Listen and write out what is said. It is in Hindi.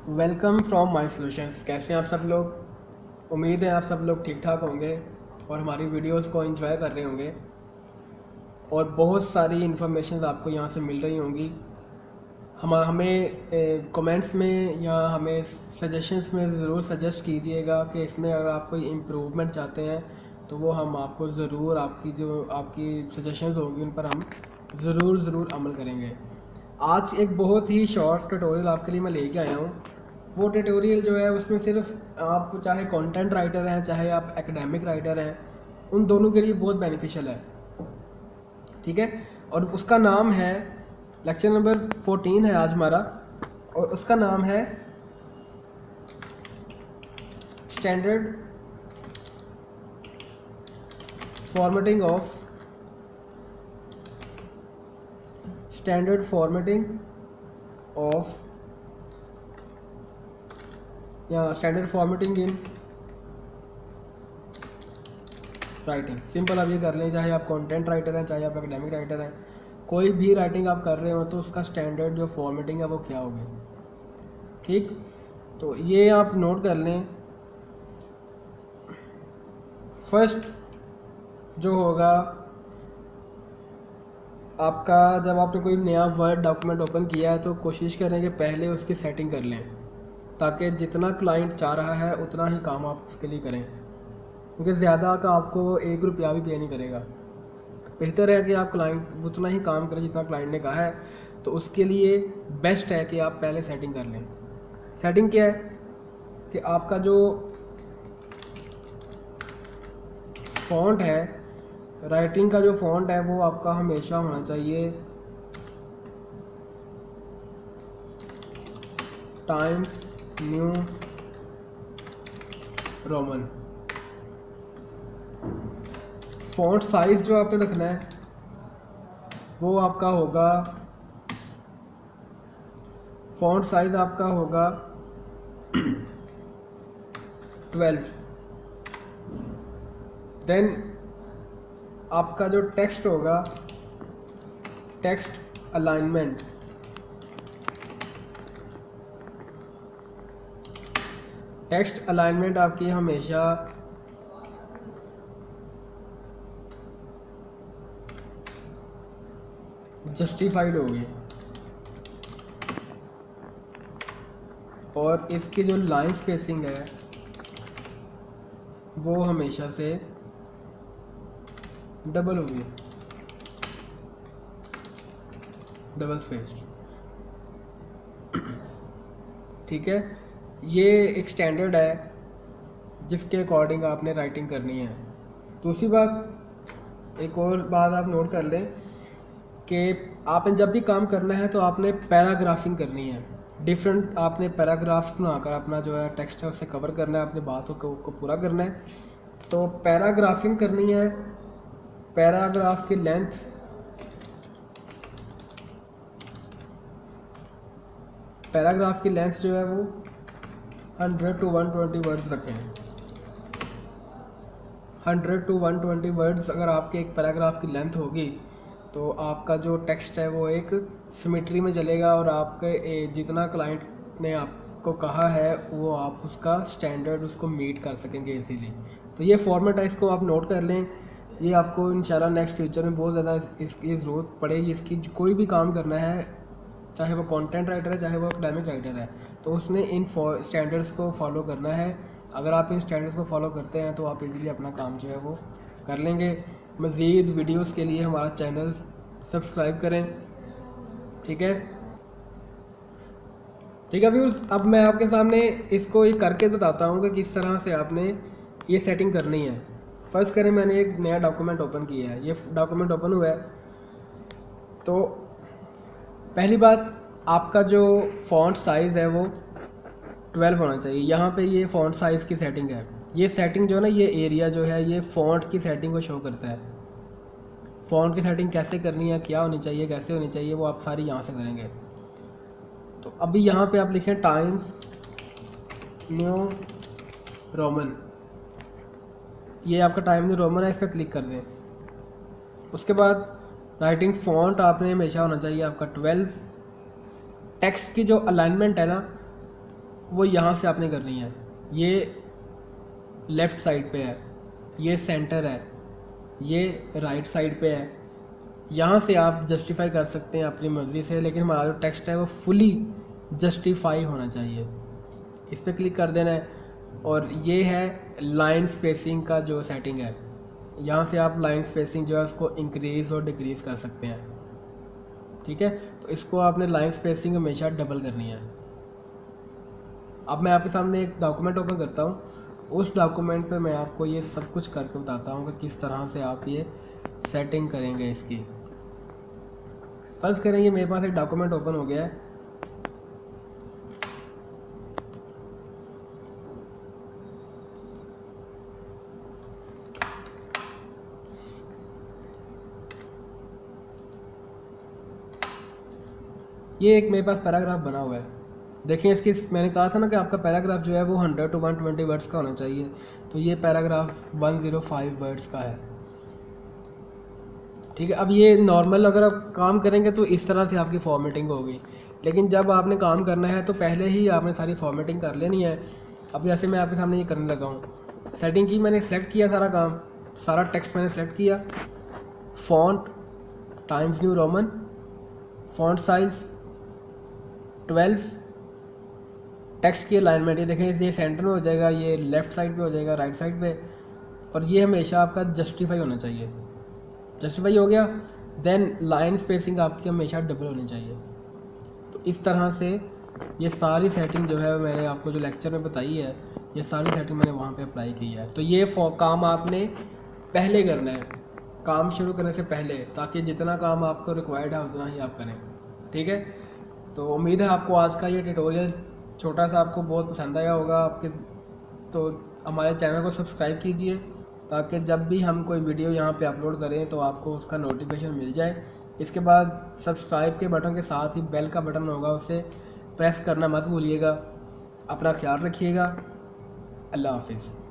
Welcome from my solutions. कैसे हैं आप सब लोग? उम्मीद है आप सब लोग ठीक ठाक होंगे और हमारी वीडियोस को एंजॉय कर रहे होंगे और बहुत सारी इन्फॉर्मेशन आपको यहाँ से मिल रही होंगी। हमें कमेंट्स में या हमें सजेशंस में ज़रूर सजेस्ट कीजिएगा कि इसमें अगर आप कोई इम्प्रूवमेंट चाहते हैं तो वो हम आपको ज़रूर आपकी सजेशंस होंगी उन पर हम ज़रूर अमल करेंगे। आज एक बहुत ही शॉर्ट ट्यूटोरियल आपके लिए मैं लेके आया हूँ। वो ट्यूटोरियल जो है उसमें सिर्फ आप चाहे कंटेंट राइटर हैं चाहे आप एकेडमिक राइटर हैं, उन दोनों के लिए बहुत बेनिफिशियल है। ठीक है, और उसका नाम है, लेक्चर नंबर 14 है आज हमारा, और उसका नाम है स्टैंडर्ड फॉर्मेटिंग ऑफ या standard formatting in writing. Simple आप ये कर लें, चाहे आप कंटेंट राइटर हैं चाहे आप एकेडमिक राइटर हैं, कोई भी राइटिंग आप कर रहे हो तो उसका स्टैंडर्ड जो फॉर्मेटिंग है वो क्या होगी। ठीक, तो ये आप नोट कर लें। फर्स्ट जो होगा आपका, जब आपने कोई नया वर्ड डॉक्यूमेंट ओपन किया है तो कोशिश करें कि पहले उसकी सेटिंग कर लें, ताकि जितना क्लाइंट चाह रहा है उतना ही काम आप उसके लिए करें, क्योंकि ज़्यादा का आपको 1 रुपया भी पे नहीं करेगा। बेहतर है कि आप क्लाइंट उतना ही काम करें जितना क्लाइंट ने कहा है। तो उसके लिए बेस्ट है कि आप पहले सेटिंग कर लें। सेटिंग क्या है कि आपका जो फ़ॉन्ट है, राइटिंग का जो फ़ॉन्ट है वो आपका हमेशा होना चाहिए times new Roman. Font size जो आपने रखना है वो आपका होगा, फ़ॉन्ट साइज़ आपका होगा 12। देन आपका जो टेक्स्ट होगा, टेक्स्ट अलाइनमेंट, आपकी हमेशा जस्टिफाइड होगी, और इसकी जो लाइन स्पेसिंग है वो हमेशा से डबल होगी, डबल स्पेस्ड। ठीक है, ये एक स्टैंडर्ड है जिसके अकॉर्डिंग आपने राइटिंग करनी है। दूसरी बात, एक और बात आप नोट कर लें कि आपने जब भी काम करना है तो आपने पैराग्राफिंग करनी है। डिफरेंट आपने पैराग्राफ्स बनाकर अपना जो है टेक्स्ट है उसे कवर करना है, अपनी बातों को पूरा करना है। तो पैराग्राफिंग करनी है। पैराग्राफ की लेंथ जो है वो 100 to 120 वर्ड्स रखें। 100 to 120 वर्ड्स अगर आपके एक पैराग्राफ की लेंथ होगी तो आपका जो टेक्स्ट है वो एक सिमेट्री में चलेगा, और आपके जितना क्लाइंट ने आपको कहा है वो आप उसका स्टैंडर्ड उसको मीट कर सकेंगे इजीली। तो ये फॉर्मेट है, इसको आप नोट कर लें। ये आपको इंशाल्लाह नेक्स्ट फ्यूचर में बहुत ज़्यादा इसकी ज़रूरत पड़ेगी। इसकी कोई भी काम करना है, चाहे वो कंटेंट राइटर है चाहे वो एकेडमिक राइटर है, तो उसने इन स्टैंडर्ड्स को फॉलो करना है। अगर आप इन स्टैंडर्ड्स को फॉलो करते हैं तो आप इजीली अपना काम जो है वो कर लेंगे। मज़ीद वीडियोस के लिए हमारा चैनल सब्सक्राइब करें। ठीक है व्यूअर्स, अब मैं आपके सामने इसको ये करके बताता हूँ कि किस तरह से आपने ये सेटिंग करनी है। फर्स्ट करें, मैंने एक नया डॉक्यूमेंट ओपन किया है, ये डॉक्यूमेंट ओपन हुआ है। तो पहली बात, आपका जो फ़ॉन्ट साइज़ है वो 12 होना चाहिए। यहाँ पे ये फ़ॉन्ट साइज़ की सेटिंग है। ये सेटिंग जो है ना, ये एरिया जो है ये फ़ॉन्ट की सेटिंग को शो करता है। फ़ॉन्ट की सेटिंग कैसे करनी है, क्या होनी चाहिए, कैसे होनी चाहिए, वो आप सारी यहाँ से करेंगे। तो अभी यहाँ पे आप लिखें टाइम्स न्यू रोमन, ये आपका टाइम न्यू रोमन है, इस पर क्लिक कर दें। उसके बाद राइटिंग फ़ॉन्ट आपने हमेशा होना चाहिए आपका 12। टेक्स्ट की जो अलाइनमेंट है ना, वो यहाँ से आपने करनी है। ये लेफ़्ट साइड पे है, ये सेंटर है, ये राइट साइड पे है। यहाँ से आप जस्टिफाई कर सकते हैं अपनी मर्ज़ी से, लेकिन हमारा जो टेक्स्ट है वो फुली जस्टिफाई होना चाहिए। इस पर क्लिक कर देना है और ये है लाइन स्पेसिंग का जो सेटिंग है। यहाँ से आप लाइन स्पेसिंग जो है उसको इंक्रीज़ और डिक्रीज़ कर सकते हैं। ठीक है, तो इसको आपने लाइन स्पेसिंग हमेशा डबल करनी है। अब मैं आपके सामने एक डॉक्यूमेंट ओपन करता हूँ, उस डॉक्यूमेंट पे मैं आपको ये सब कुछ करके बताता हूँ कि किस तरह से आप ये सेटिंग करेंगे इसकी। फर्ज करें ये मेरे पास एक डॉक्यूमेंट ओपन हो गया है। ये एक मेरे पास पैराग्राफ बना हुआ है। देखिए इसकी, मैंने कहा था ना कि आपका पैराग्राफ जो है वो 100 to 120 वर्ड्स का होना चाहिए, तो ये पैराग्राफ 105 वर्ड्स का है। ठीक है, अब ये नॉर्मल अगर आप काम करेंगे तो इस तरह से आपकी फॉर्मेटिंग होगी, लेकिन जब आपने काम करना है तो पहले ही आपने सारी फॉर्मेटिंग कर लेनी है। अब जैसे मैं आपके सामने ये करने लगा हूँ, सेटिंग की, मैंने सेलेक्ट किया सारा काम, सारा टेक्स्ट मैंने सेलेक्ट किया, font times new Roman, font size 12, text की अलाइनमेंट ये देखें, ये सेंटर में हो जाएगा, ये लेफ़्ट साइड पे हो जाएगा, राइट साइड पे, और ये हमेशा आपका जस्टिफाई होना चाहिए। जस्टिफाई हो गया, देन लाइन स्पेसिंग आपकी हमेशा डबल होनी चाहिए। तो इस तरह से ये सारी सेटिंग जो है मैंने आपको जो लेक्चर में बताई है, ये सारी सेटिंग मैंने वहाँ पे अप्लाई की है। तो ये काम आपने पहले करना है, काम शुरू करने से पहले, ताकि जितना काम आपको रिक्वायर्ड है उतना ही आप करें। ठीक है, तो उम्मीद है आपको आज का ये ट्यूटोरियल छोटा सा आपको बहुत पसंद आया होगा आपके। तो हमारे चैनल को सब्सक्राइब कीजिए ताकि जब भी हम कोई वीडियो यहाँ पे अपलोड करें तो आपको उसका नोटिफिकेशन मिल जाए। इसके बाद सब्सक्राइब के बटन के साथ ही बेल का बटन होगा, उसे प्रेस करना मत भूलिएगा। अपना ख्याल रखिएगा। अल्लाह हाफिज़।